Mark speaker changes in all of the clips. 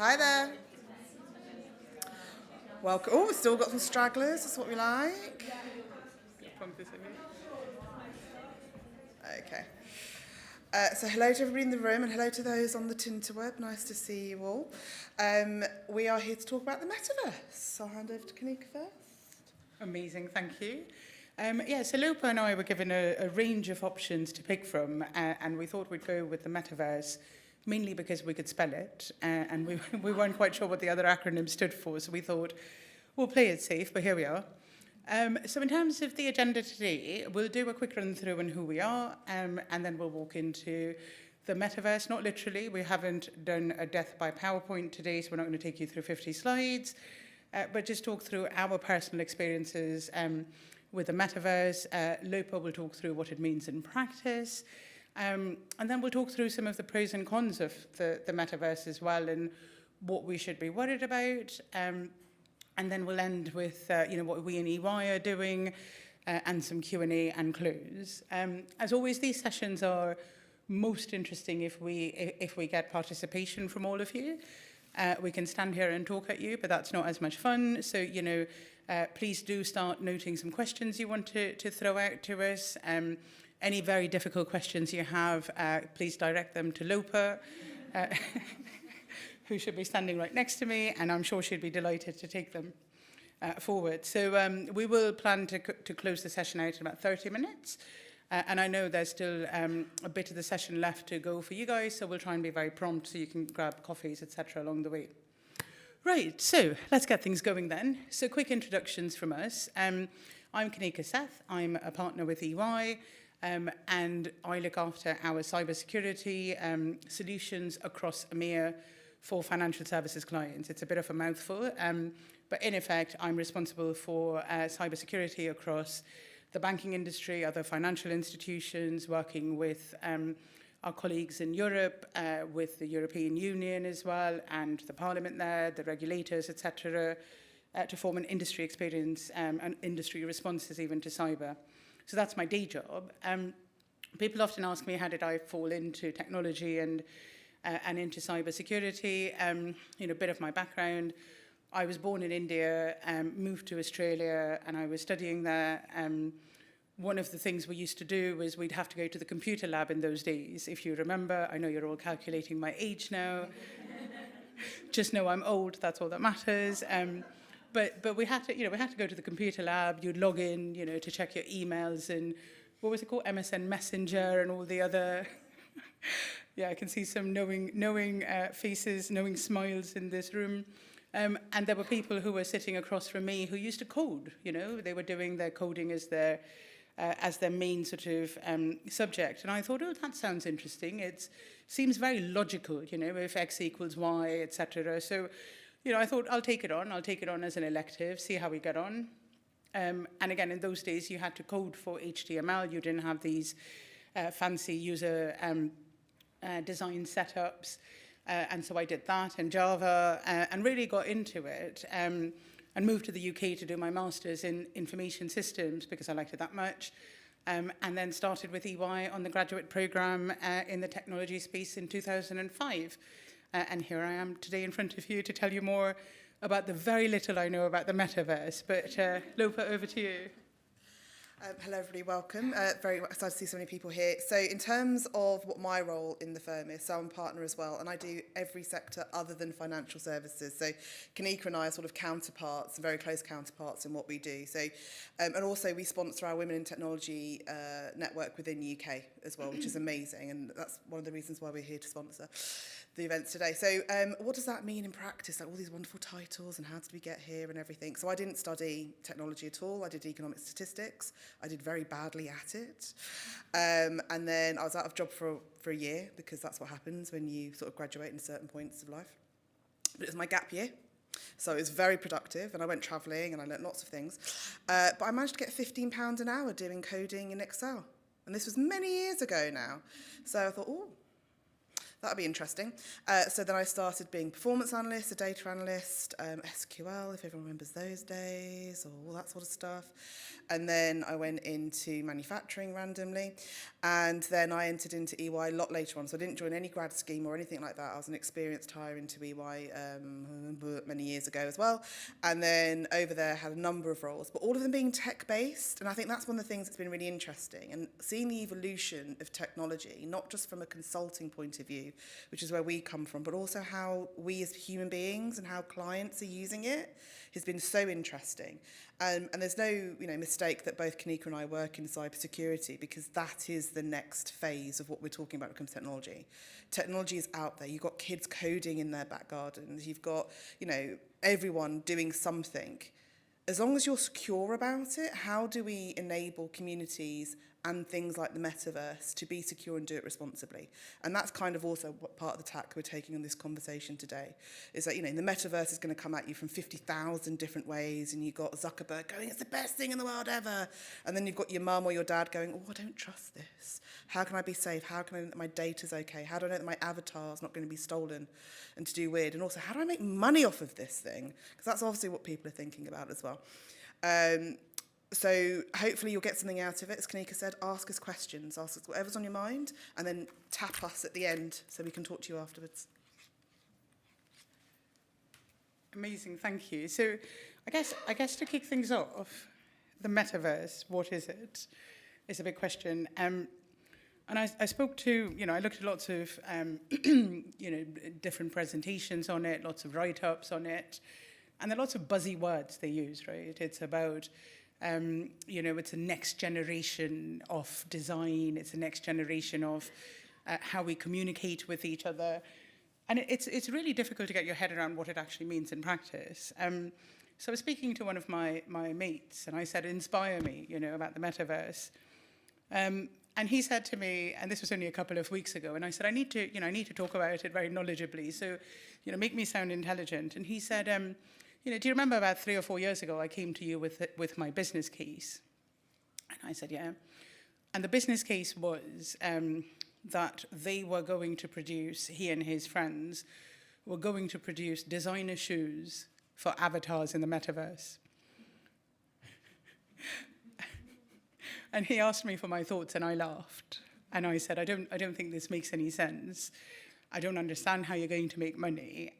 Speaker 1: Hi there. Welcome. Oh, we've still got some stragglers. That's what we like. Okay. So hello to everybody in the room and hello to those on the Tinterweb. Nice to see you all. We are here to talk about the Metaverse. So I'll hand over to Kanika first.
Speaker 2: Amazing, thank you. So Lopa and I were given a range of options to pick from, and we thought we'd go with the Metaverse, mainly because we could spell it, and we weren't quite sure what the other acronym stood for, so we thought, we'll play it safe, but here we are. So in terms of the agenda today, we'll do a quick run through on who we are, and then we'll walk into the Metaverse, not literally. We haven't done a death by PowerPoint today, so we're not going to take you through 50 slides, but just talk through our personal experiences with the Metaverse. Lopa will talk through what it means in practice, and then we'll talk through some of the pros and cons of the Metaverse as well, and what we should be worried about. And then we'll end with what we in EY are doing, and some Q&A and close. As always, these sessions are most interesting if we get participation from all of you. We can stand here and talk at you, but that's not as much fun. So, please do start noting some questions you want to throw out to us. Any very difficult questions you have, please direct them to Lopa, who should be standing right next to me, and I'm sure she'd be delighted to take them forward. So we will plan to close the session out in about 30 minutes. And I know there's still a bit of the session left to go for you guys, so we'll try and be very prompt so you can grab coffees, etc. along the way. Right, so let's get things going then. So quick introductions from us. I'm Kanika Seth. I'm a partner with EY, and I look after our cybersecurity solutions across EMEIA for financial services clients. It's a bit of a mouthful, but in effect, I'm responsible for cybersecurity across the banking industry, other financial institutions, working with our colleagues in Europe, with the European Union as well, and the Parliament there, the regulators, etc., to form an industry experience and industry responses even to cyber. So that's my day job. People often ask me, how did I fall into technology and into cybersecurity? A bit of my background. I was born in India, moved to Australia, and I was studying there. One of the things we used to do was we'd have to go to the computer lab in those days. If you remember, I know you're all calculating my age now. Just know I'm old, that's all that matters. But we had to go to the computer lab. You'd log in, to check your emails and what was it called? MSN Messenger and all the other. Yeah, I can see some knowing faces, knowing smiles in this room. And there were people who were sitting across from me who used to code. They were doing their coding as their main sort of subject. And I thought, oh, that sounds interesting. It seems very logical, if X equals Y, etc. So, I thought I'll take it on as an elective, see how we get on. And again, in those days, you had to code for HTML. You didn't have these fancy user design setups. And so I did that in Java and really got into it and moved to the UK to do my master's in information systems because I liked it that much. And then started with EY on the graduate program in the technology space in 2005. And here I am today in front of you to tell you more about the very little I know about the Metaverse. But Lopa, over to you.
Speaker 1: Hello, everybody. Welcome. Very excited to see so many people here. So in terms of what my role in the firm is, so I'm a partner as well, and I do every sector other than financial services. So Kanika and I are sort of counterparts, very close counterparts in what we do. So, and also we sponsor our Women in Technology network within UK as well, which is amazing. And that's one of the reasons why we're here to sponsor the events today. So what does that mean in practice? Like all these wonderful titles and how did we get here and everything. So I didn't study technology at all. I did economic statistics. I did very badly at it. And then I was out of job for a year because that's what happens when you sort of graduate in certain points of life. But it was my gap year. So it was very productive and I went travelling and I learnt lots of things. But I managed to get £15 an hour doing coding in Excel. And this was many years ago now. So I thought, oh, That'll be interesting. So then I started being performance analyst, a data analyst, SQL, if everyone remembers those days, or all that sort of stuff. And then I went into manufacturing randomly. And then I entered into EY a lot later on. So I didn't join any grad scheme or anything like that. I was an experienced hire into EY many years ago as well. And then over there had a number of roles, but all of them being tech-based. And I think that's one of the things that's been really interesting. And seeing the evolution of technology, not just from a consulting point of view, which is where we come from, but also how we as human beings and how clients are using it has been so interesting. And there's no mistake that both Kanika and I work in cybersecurity, because that is the next phase of what we're talking about when it comes to technology. Technology is out there. You've got kids coding in their back gardens. You've got, everyone doing something. As long as you're secure about it, how do we enable communities and things like the metaverse to be secure and do it responsibly? And that's kind of also what part of the tack we're taking on this conversation today, is that, the metaverse is going to come at you from 50,000 different ways, and you've got Zuckerberg going, it's the best thing in the world ever. And then you've got your mum or your dad going, oh, I don't trust this. How can I be safe? How can I know that my data's okay? How do I know that my avatar's not going to be stolen and to do weird? And also, how do I make money off of this thing? Because that's obviously what people are thinking about as well. So hopefully you'll get something out of it. As Kanika said, ask us questions, ask us whatever's on your mind, and then tap us at the end so we can talk to you afterwards.
Speaker 2: Amazing, thank you. So I guess to kick things off, the metaverse, what is it? Is a big question. And I spoke to, I looked at lots of, different presentations on it, lots of write-ups on it, and there are lots of buzzy words they use, right? It's about, it's a next generation of design. It's a next generation of how we communicate with each other. And it's really difficult to get your head around what it actually means in practice. So I was speaking to one of my mates, and I said, inspire me, about the metaverse. And he said to me, and this was only a couple of weeks ago, and I said, I need to talk about it very knowledgeably, so, make me sound intelligent. And he said, do you remember about 3 or 4 years ago, I came to you with my business case? And I said, yeah. And the business case was that they were going to produce, he and his friends were going to produce designer shoes for avatars in the metaverse. And he asked me for my thoughts, and I laughed. And I said, I don't think this makes any sense. I don't understand how you're going to make money.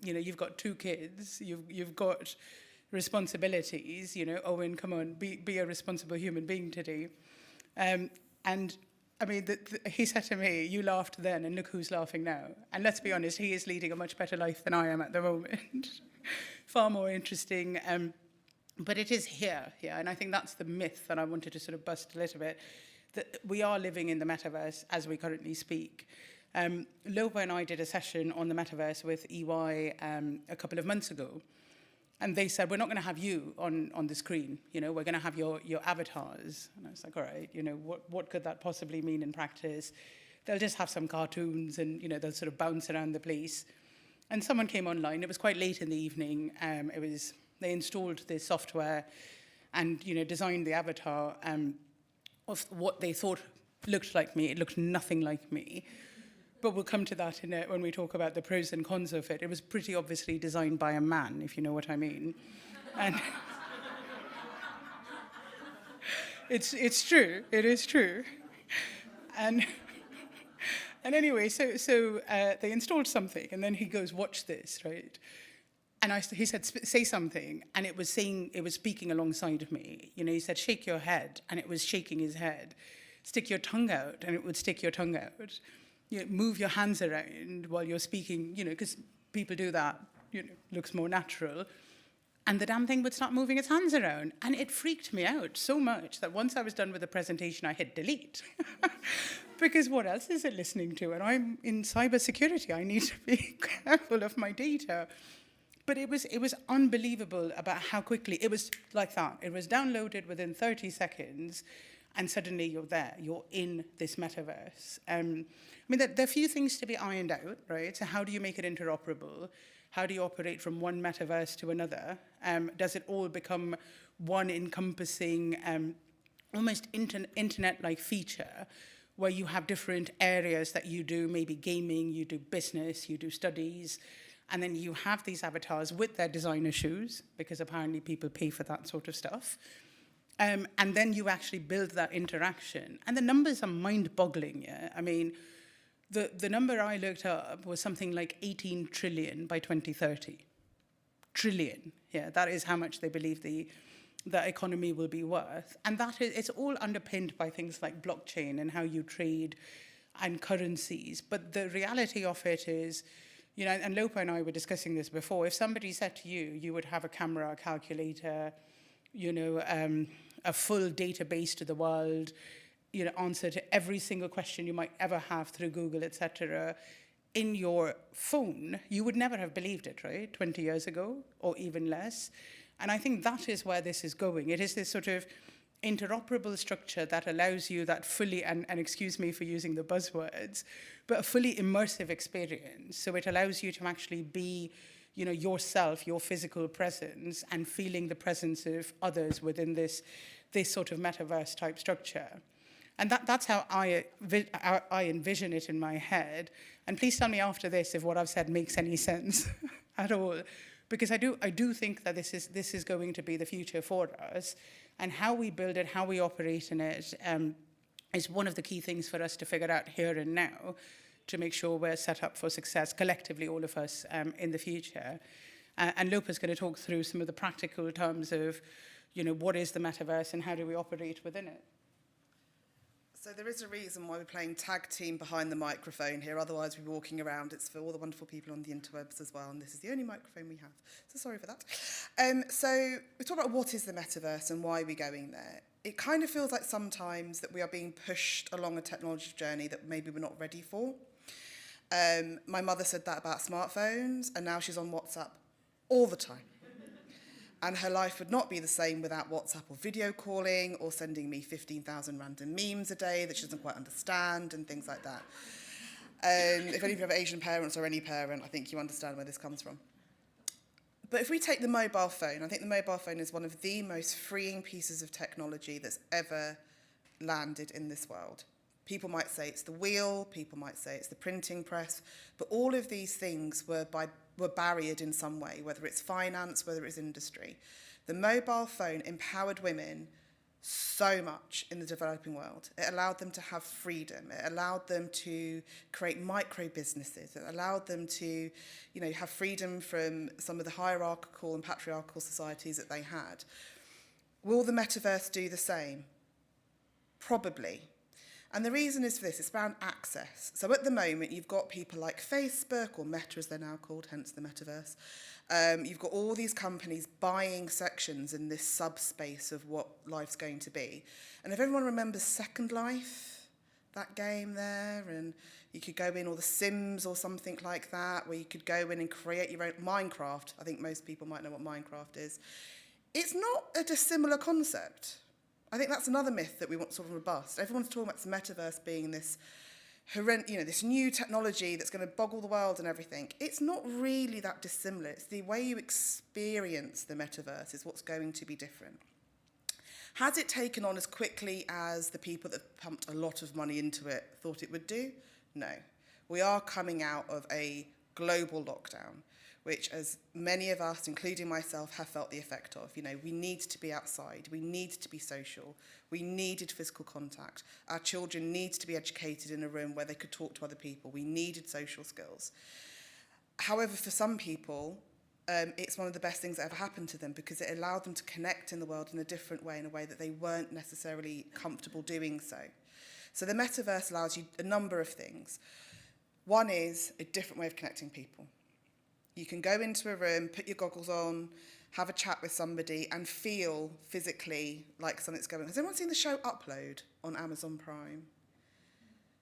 Speaker 2: You've got 2 kids. You've got responsibilities. Owen, come on, be a responsible human being today. And I mean, he said to me, you laughed then, and look who's laughing now. And let's be honest, he is leading a much better life than I am at the moment. Far more interesting. But it is here, and I think that's the myth that I wanted to sort of bust a little bit, that we are living in the metaverse as we currently speak. Lopa and I did a session on the metaverse with EY a couple of months ago, and they said, we're not going to have you on the screen, we're going to have your avatars. And I was like, all right, what could that possibly mean in practice? They'll just have some cartoons, and they'll sort of bounce around the place. And someone came online. It was quite late in the evening. They installed this software and, designed the avatar of what they thought looked like me. It looked nothing like me. But we'll come to that when we talk about the pros and cons of it. It was pretty obviously designed by a man, if you know what I mean. And it's true. It is true. And anyway, so they installed something, and then he goes, watch this, right? And he said, say something, and it was speaking alongside of me. He said, shake your head, and it was shaking his head. Stick your tongue out, and it would stick your tongue out. Move your hands around while you're speaking, because people do that, looks more natural. And the damn thing would start moving its hands around. And it freaked me out so much that once I was done with the presentation, I hit delete. Because what else is it listening to? And I'm in cybersecurity. I need to be careful of my data. But it was unbelievable about how quickly it was like that. It was downloaded within 30 seconds, and suddenly you're there. You're in this metaverse. There are a few things to be ironed out, right? So how do you make it interoperable? How do you operate from one metaverse to another? Does it all become one encompassing, almost internet-like feature where you have different areas that you do, maybe gaming, you do business, you do studies, and then you have these avatars with their designer shoes, because apparently people pay for that sort of stuff. And then you actually build that interaction. And the numbers are mind-boggling, yeah? I mean, the number I looked up was something like 18 trillion by 2030. Trillion, yeah, that is how much they believe the economy will be worth. And that is, it's all underpinned by things like blockchain and how you trade and currencies. But the reality of it is, you know, and Lopa and I were discussing this before, if somebody said to you, you would have a camera, a calculator, you know, a full database to the world, you know, answer to every single question you might ever have through Google, etc., in your phone, you would never have believed it, right? 20 years ago, or even less. And I think that is where this is going. It is this sort of interoperable structure that allows you that fully, and excuse me for using the buzzwords, but a fully immersive experience. So it allows you to actually be, you know, yourself, your physical presence, and feeling the presence of others within this sort of metaverse type structure. And that's how I envision it in my head. And please tell me after this if what I've said makes any sense at all. Because I do think that this is going to be the future for us. And how we build it, how we operate in it, is one of the key things for us to figure out here and now to make sure we're set up for success collectively, all of us, in the future. And Lopa's going to talk through some of the practical terms of, you know, what is the metaverse and how do we operate within it.
Speaker 1: So there is a reason why we're playing tag team behind the microphone here. Otherwise, we'd be walking around. It's for all the wonderful people on the interwebs as well. And this is the only microphone we have. So sorry for that. So we talk about what is the metaverse and why we're going there. It kind of feels like sometimes that we are being pushed along a technology journey that maybe we're not ready for. My mother said that about smartphones, and now she's on WhatsApp all the time. And her life would not be the same without WhatsApp or video calling or sending me 15,000 random memes a day that she doesn't quite understand and things like that. If any of you have Asian parents or any parent, I think you understand where this comes from. But if we take the mobile phone, I think the mobile phone is one of the most freeing pieces of technology that's ever landed in this world. People might say it's the wheel, people might say it's the printing press, but all of these things were barriered in some way, whether it's finance, whether it's industry. The mobile phone empowered women so much in the developing world. It allowed them to have freedom. It allowed them to create micro businesses. It allowed them to, you know, have freedom from some of the hierarchical and patriarchal societies that they had. Will the metaverse do the same? Probably. And the reason is for this, it's around access. So at the moment, you've got people like Facebook, or Meta as they're now called, hence the metaverse. You've got all these companies buying sections in this subspace of what life's going to be. And if everyone remembers Second Life, that game there, and you could go in, or The Sims or something like that, where you could go in and create your own Minecraft. I think most people might know what Minecraft is. It's not a dissimilar concept. I think that's another myth that we want to sort of robust. Everyone's talking about this metaverse being this this new technology that's going to boggle the world and everything. It's not really that dissimilar. It's the way you experience the metaverse is what's going to be different. Has it taken on as quickly as the people that pumped a lot of money into it thought it would do? No. We are coming out of a global lockdown, which, as many of us, including myself, have felt the effect of. You know, we need to be outside. We need to be social. We needed physical contact. Our children need to be educated in a room where they could talk to other people. We needed social skills. However, for some people, it's one of the best things that ever happened to them because it allowed them to connect in the world in a different way, in a way that they weren't necessarily comfortable doing so. So the metaverse allows you a number of things. One is a different way of connecting people. You can go into a room, put your goggles on, have a chat with somebody and feel physically like something's going on. Has anyone seen the show Upload on Amazon Prime?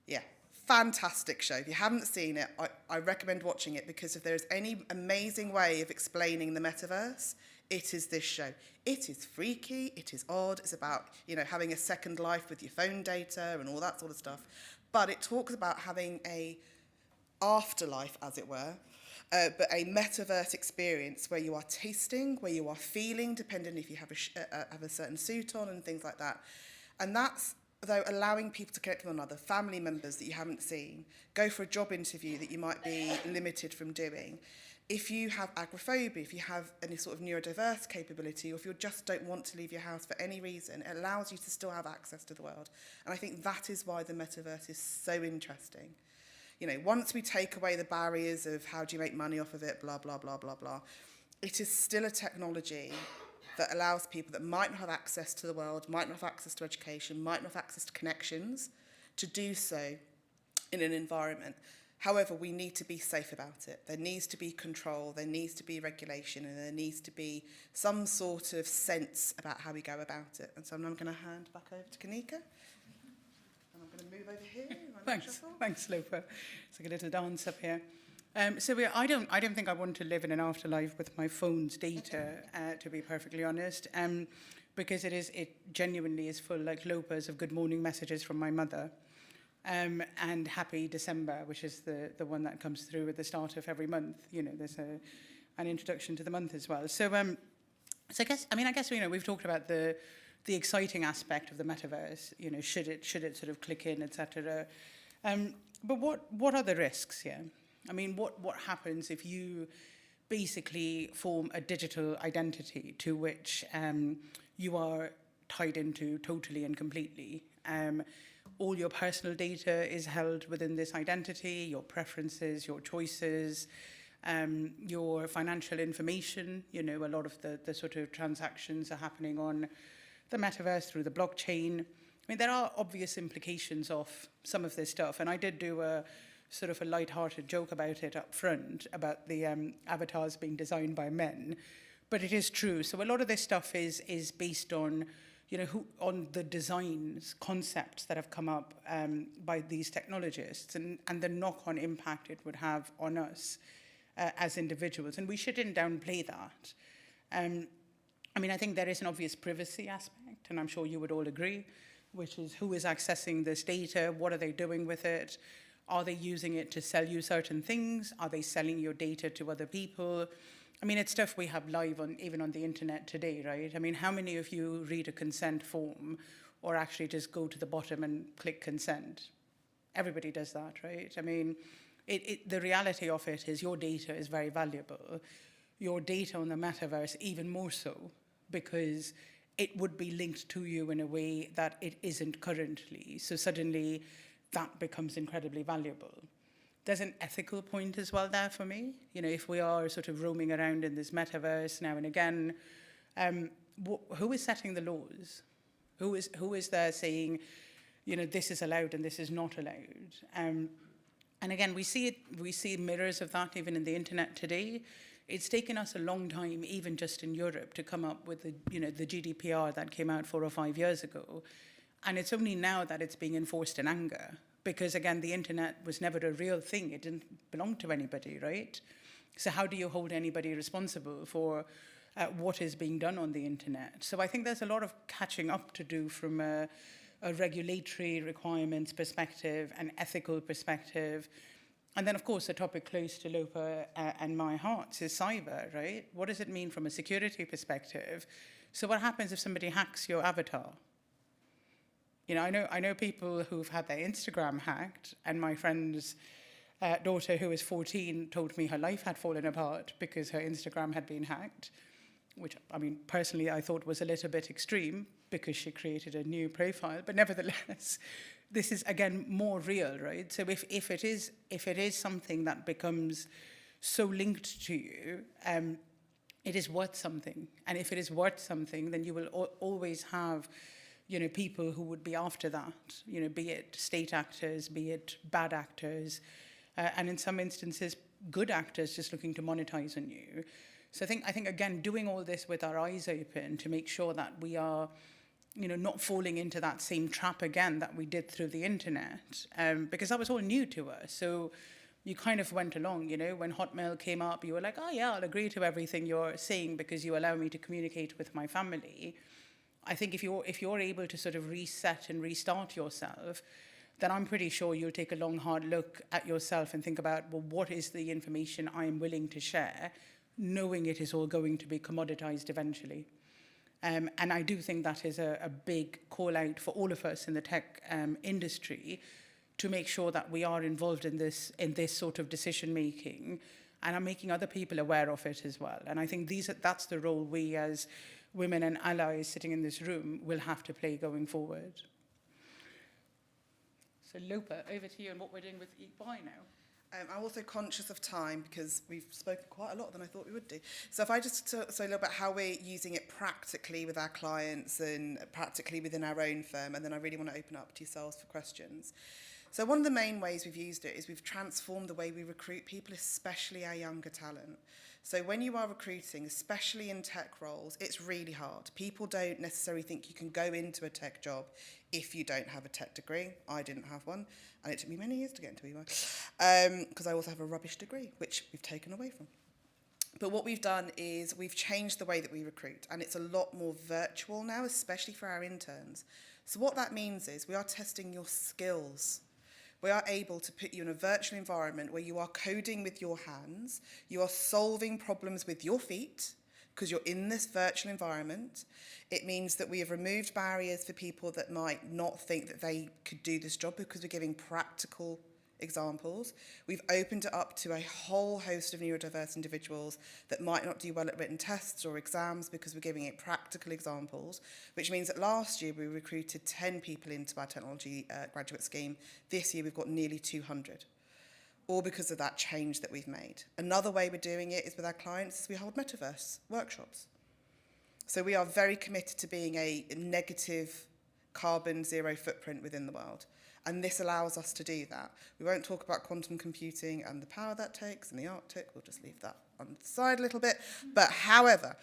Speaker 1: Yeah, fantastic show. If you haven't seen it, I recommend watching it because if there's any amazing way of explaining the metaverse, it is this show. It is freaky, it is odd, it's about, you know, having a second life with your phone data and all that sort of stuff. But it talks about having a afterlife, as it were, but a metaverse experience where you are tasting, where you are feeling, depending if you have a certain suit on and things like that. And that's though, allowing people to connect with one another, family members that you haven't seen, go for a job interview that you might be limited from doing. If you have agoraphobia, if you have any sort of neurodiverse capability, or if you just don't want to leave your house for any reason, it allows you to still have access to the world. And I think that is why the metaverse is so interesting. You know, once we take away the barriers of how do you make money off of it, blah, blah, blah, blah, blah, it is still a technology that allows people that might not have access to the world, might not have access to education, might not have access to connections, to do so in an environment. However, we need to be safe about it. There needs to be control, there needs to be regulation, and there needs to be some sort of sense about how we go about it. And so I'm going to hand back over to Kanika. And I'm going to move over here.
Speaker 2: Thanks, Lopa. It's like a little dance up here. I don't think I want to live in an afterlife with my phone's data, to be perfectly honest, because it genuinely is full, like Lopa's, of good morning messages from my mother, and Happy December, which is the one that comes through at the start of every month. You know, there's an introduction to the month as well. So I guess we've talked about the exciting aspect of the metaverse. You know, should it sort of click in, etc. But what are the risks here? I mean, what happens if you basically form a digital identity to which you are tied into totally and completely? All your personal data is held within this identity, your preferences, your choices, your financial information. You know, a lot of the sort of transactions are happening on the metaverse through the blockchain. I mean, there are obvious implications of some of this stuff, and I did do a sort of a light-hearted joke about it up front, about the avatars being designed by men, but it is true. So a lot of this stuff is based on, you know, on the designs, concepts that have come up by these technologists, and the knock-on impact it would have on us as individuals, and we shouldn't downplay that. I mean, I think there is an obvious privacy aspect, and I'm sure you would all agree, which is who is accessing this data, what are they doing with it? Are they using it to sell you certain things? Are they selling your data to other people? I mean, it's stuff we have live on, even on the internet today, right? I mean, how many of you read a consent form or actually just go to the bottom and click consent? Everybody does that, right? I mean, the reality of it is your data is very valuable. Your data on the metaverse even more so, because it would be linked to you in a way that it isn't currently. So suddenly, that becomes incredibly valuable. There's an ethical point as well there for me. You know, if we are sort of roaming around in this metaverse now and again, who is setting the laws? Who is there saying, you know, this is allowed and this is not allowed? And again, we see mirrors of that even in the internet today. It's taken us a long time, even just in Europe, to come up with the GDPR that came out 4 or 5 years ago. And it's only now that it's being enforced in anger, because again, the internet was never a real thing. It didn't belong to anybody, right? So how do you hold anybody responsible for what is being done on the internet? So I think there's a lot of catching up to do from a regulatory requirements perspective, an ethical perspective. And then, of course, a topic close to Lopa and my heart is cyber, right? What does it mean from a security perspective? So what happens if somebody hacks your avatar? You know, I know people who've had their Instagram hacked, and my friend's daughter, who is 14, told me her life had fallen apart because her Instagram had been hacked, which, I mean, personally, I thought was a little bit extreme because she created a new profile. But nevertheless, this is, again, more real, right? So if it is something that becomes so linked to you, it is worth something. And if it is worth something, then you will always have, you know, people who would be after that, you know, be it state actors, be it bad actors, and in some instances, good actors just looking to monetize on you. So I think again, doing all this with our eyes open to make sure that we are, you know, not falling into that same trap again that we did through the internet, because that was all new to us. So you kind of went along, you know, when Hotmail came up, you were like, oh yeah, I'll agree to everything you're saying because you allow me to communicate with my family. I think if you're able to sort of reset and restart yourself, then I'm pretty sure you'll take a long, hard look at yourself and think about, well, what is the information I'm willing to share, knowing it is all going to be commoditized eventually. And I do think that is a big call out for all of us in the tech industry to make sure that we are involved in this sort of decision making and are making other people aware of it as well. And I think that's the role we as women and allies sitting in this room will have to play going forward. So Lopa, over to you and what we're doing with EY now.
Speaker 1: I'm also conscious of time because we've spoken quite a lot than I thought we would do. So if I just say a little bit how we're using it practically with our clients and practically within our own firm, and then I really want to open up to yourselves for questions. So one of the main ways we've used it is we've transformed the way we recruit people, especially our younger talent. So when you are recruiting, especially in tech roles, it's really hard. People don't necessarily think you can go into a tech job if you don't have a tech degree. I didn't have one, and it took me many years to get into EY, because I also have a rubbish degree, which we've taken away from. But what we've done is we've changed the way that we recruit, and it's a lot more virtual now, especially for our interns. So what that means is we are testing your skills. We are able to put you in a virtual environment where you are coding with your hands, you are solving problems with your feet, because you're in this virtual environment. It means that we have removed barriers for people that might not think that they could do this job because we're giving practical examples. We've opened it up to a whole host of neurodiverse individuals that might not do well at written tests or exams because we're giving it practical examples, which means that last year we recruited 10 people into our technology graduate scheme. This year we've got nearly 200. All because of that change that we've made. Another way we're doing it is with our clients is we hold Metaverse workshops. So we are very committed to being a negative carbon zero footprint within the world. And this allows us to do that. We won't talk about quantum computing and the power that takes in the Arctic. We'll just leave that on the side a little bit. But however,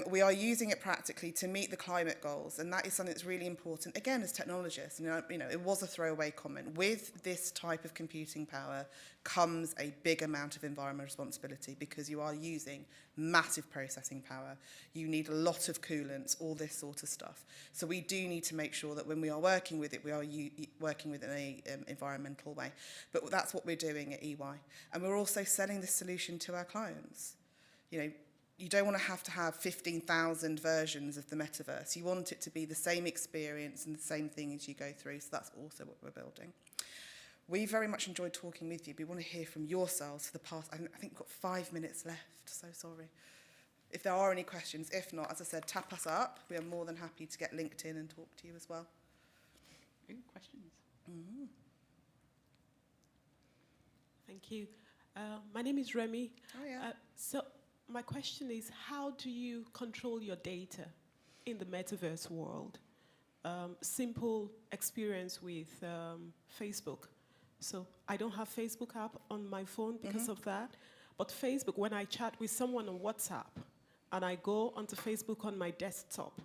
Speaker 1: we are using it practically to meet the climate goals. And that is something that's really important. Again, as technologists, it was a throwaway comment. With this type of computing power comes a big amount of environmental responsibility because you are using massive processing power. You need a lot of coolants, all this sort of stuff. So we do need to make sure that when we are working with it, we are working with it in an environmental way. But that's what we're doing at EY. And we're also selling this solution to our clients. You don't want to have 15,000 versions of the metaverse. You want it to be the same experience and the same thing as you go through. So that's also what we're building. We very much enjoyed talking with you. We want to hear from yourselves for the past, I think we've got 5 minutes left, so sorry. If there are any questions, if not, as I said, tap us up. We are more than happy to get linked in and talk to you as well.
Speaker 2: Any questions?
Speaker 3: Mm-hmm. Thank you. My name is Remy.
Speaker 1: Oh, yeah.
Speaker 3: So my question is, how do you control your data in the metaverse world? Simple experience with Facebook. So I don't have Facebook app on my phone because of that. But Facebook, when I chat with someone on WhatsApp and I go onto Facebook on my desktop,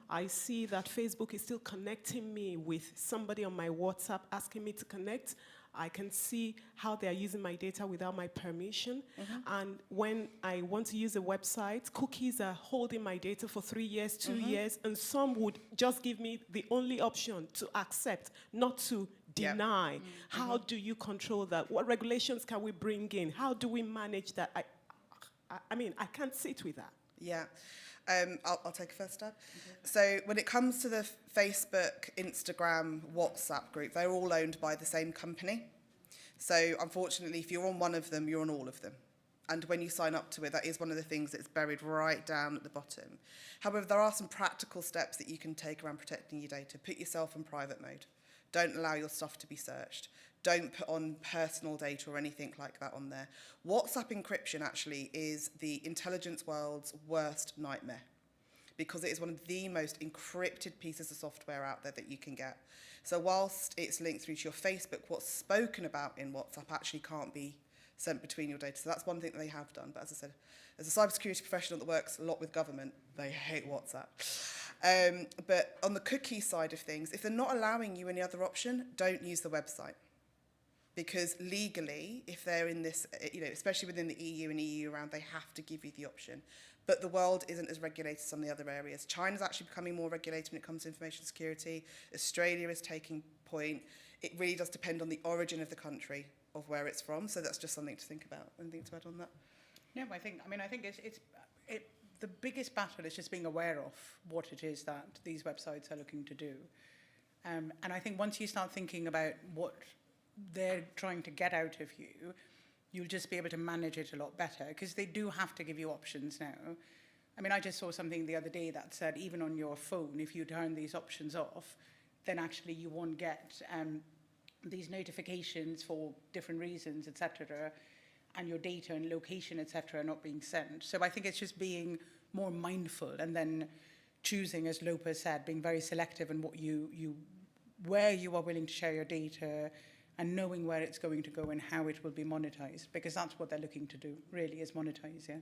Speaker 3: I see that Facebook is still connecting me with somebody on my WhatsApp asking me to connect. I can see how they are using my data without my permission. And when I want to use a website, cookies are holding my data for 3 years, 2 years, and some would just give me the only option to accept, not to deny. How do you control that? What regulations can we bring in? How do we manage that? I mean, I can't sit with that.
Speaker 1: Yeah. I'll take a first stab. So when it comes to the Facebook, Instagram, WhatsApp group, they're all owned by the same company. So unfortunately, if you're on one of them, you're on all of them. And when you sign up to it, that is one of the things that's buried right down at the bottom. However, there are some practical steps that you can take around protecting your data. Put yourself in private mode. Don't allow your stuff to be searched. Don't put on personal data or anything like that on there. WhatsApp encryption actually is the intelligence world's worst nightmare because it is one of the most encrypted pieces of software out there that you can get. So whilst it's linked through to your Facebook, what's spoken about in WhatsApp actually can't be sent between your data. So that's one thing that they have done. But as I said, as a cybersecurity professional that works a lot with government, they hate WhatsApp. But on the cookie side of things, if they're not allowing you any other option, don't use the website. Because legally, if they're in this, especially within the EU and EU around, they have to give you the option. But the world isn't as regulated as some of the other areas. China's actually becoming more regulated when it comes to information security. Australia is taking point. It really does depend on the origin of the country, of where it's from. So that's just something to think about. Anything to add on that?
Speaker 2: No, I think the biggest battle is just being aware of what it is that these websites are looking to do. And I think once you start thinking about what they're trying to get out of you, you'll just be able to manage it a lot better, because they do have to give you options now. I mean, I just saw something the other day that said even on your phone, if you turn these options off, then actually you won't get these notifications for different reasons, etc., and your data and location, etc., are not being sent. So I think it's just being more mindful, and then choosing, as Lopa said, being very selective in what where you are willing to share your data, and knowing where it's going to go and how it will be monetized, because that's what they're looking to do, really, is monetize, yeah.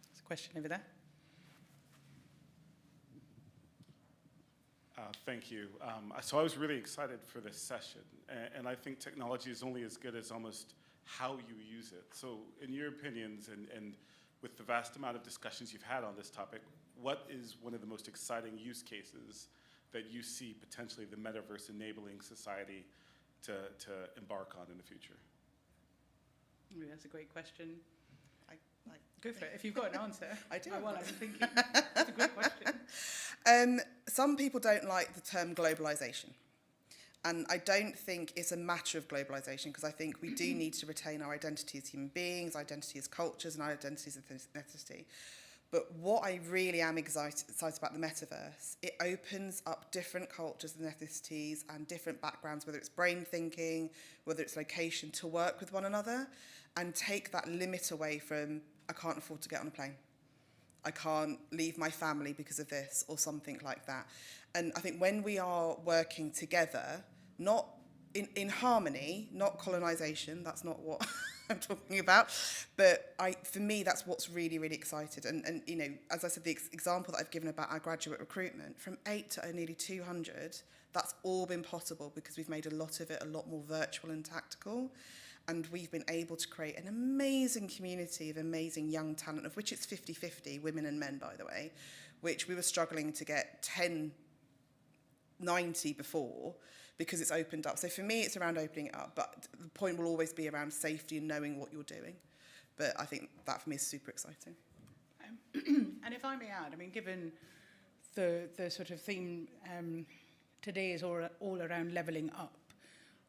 Speaker 2: There's a question over there.
Speaker 4: Thank you. So I was really excited for this session, and I think technology is only as good as almost how you use it. So in your opinions, and with the vast amount of discussions you've had on this topic, what is one of the most exciting use cases that you see potentially the metaverse enabling society to embark on in the future?
Speaker 2: Ooh, that's a great question. Go for it. If you've got an answer.
Speaker 1: I do.
Speaker 2: While I'm thinking. That's a great question.
Speaker 1: Some people don't like the term globalization. And I don't think it's a matter of globalization, because I think we do need to retain our identity as human beings, identity as cultures, and our identity as ethnicity. But what I really am excited about the metaverse, it opens up different cultures and ethnicities and different backgrounds, whether it's brain thinking, whether it's location, to work with one another and take that limit away from, I can't afford to get on a plane, I can't leave my family because of this, or something like that. And I think when we are working together, not in harmony, not colonization, that's not what I'm talking about, but for me, that's what's really, really excited. And you know, as I said, the example that I've given about our graduate recruitment, from 8 to nearly 200, that's all been possible because we've made a lot of it a lot more virtual and tactical. And we've been able to create an amazing community of amazing young talent, of which it's 50-50, women and men, by the way, which we were struggling to get 10-90 before, because it's opened up. So for me, it's around opening it up, but the point will always be around safety and knowing what you're doing. But I think that for me is super exciting.
Speaker 2: And if I may add, I mean, given the sort of theme today is all around levelling up,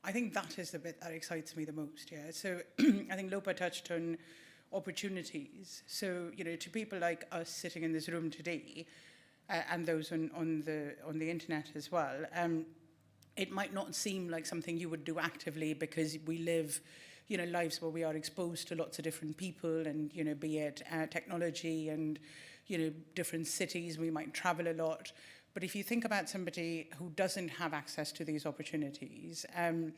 Speaker 2: I think that is the bit that excites me the most, yeah. So I think Lopa touched on opportunities. So, you know, to people like us sitting in this room today, and those on the internet as well, it might not seem like something you would do actively, because we live, you know, lives where we are exposed to lots of different people, and, you know, be it technology and, you know, different cities, we might travel a lot. But if you think about somebody who doesn't have access to these opportunities, and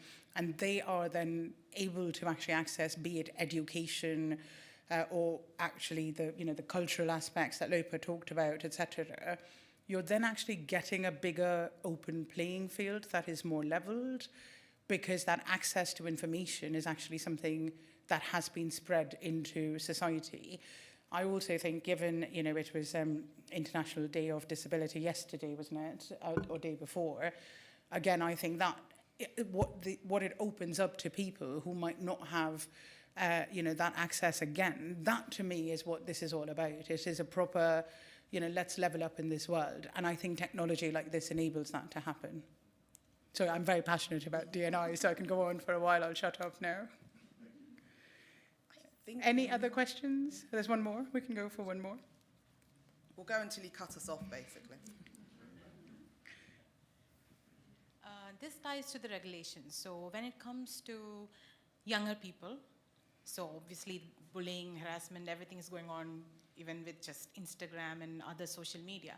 Speaker 2: they are then able to actually access, be it education, or actually the cultural aspects that Lopa talked about, etc., you're then actually getting a bigger open playing field that is more leveled, because that access to information is actually something that has been spread into society. I also think, given, you know, it was International Day of Disability yesterday, wasn't it, or day before, again, I think that what it opens up to people who might not have you know, that access again, that to me is what this is all about. It is a proper, you know, let's level up in this world. And I think technology like this enables that to happen. So I'm very passionate about D&I, so I can go on for a while. I'll shut up now. Any other questions? There's one more. We can go for one more.
Speaker 1: We'll go until you cut us off, basically.
Speaker 5: This ties to the regulations. So when it comes to younger people, so obviously bullying, harassment, everything is going on, even with just Instagram and other social media.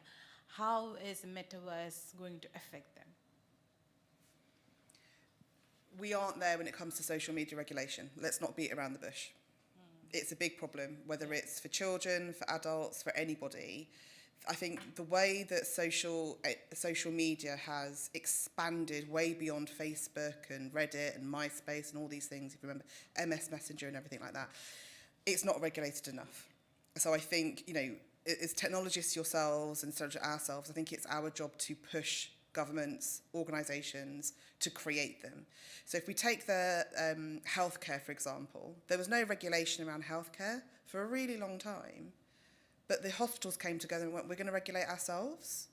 Speaker 5: How is the Metaverse going to affect them?
Speaker 1: We aren't there when it comes to social media regulation. Let's not beat around the bush. It's a big problem, whether it's for children, for adults, for anybody. I think the way that social media has expanded way beyond Facebook and Reddit and MySpace and all these things, if you remember, MS Messenger and everything like that, it's not regulated enough. So I think, you know, as technologists yourselves and ourselves, I think it's our job to push governments, organisations to create them. So if we take the healthcare, for example, there was no regulation around healthcare for a really long time. But the hospitals came together and went, we're going to regulate ourselves.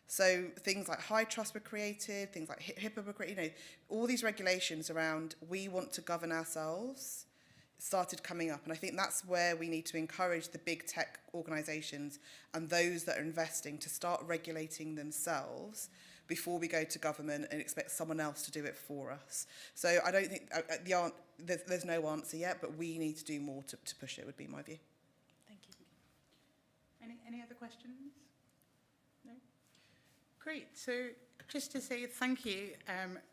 Speaker 1: So things like high trust were created, things like HIPAA were created, you know, all these regulations around we want to govern ourselves started coming up. And I think that's where we need to encourage the big tech organisations and those that are investing to start regulating themselves before we go to government and expect someone else to do it for us. So I don't think there's no answer yet, but we need to do more to push it, would be my view.
Speaker 5: Thank you.
Speaker 2: Any other questions? No? Great. So just to say thank you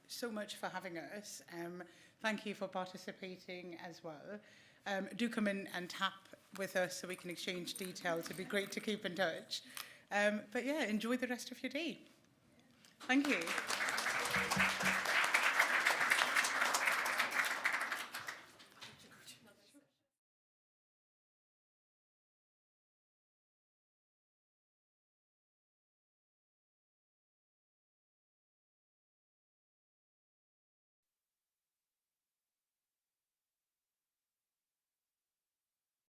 Speaker 2: so much for having us. Thank you for participating as well. Do come in and tap with us so we can exchange details. It'd be great to keep in touch. But yeah, enjoy the rest of your day. Thank you.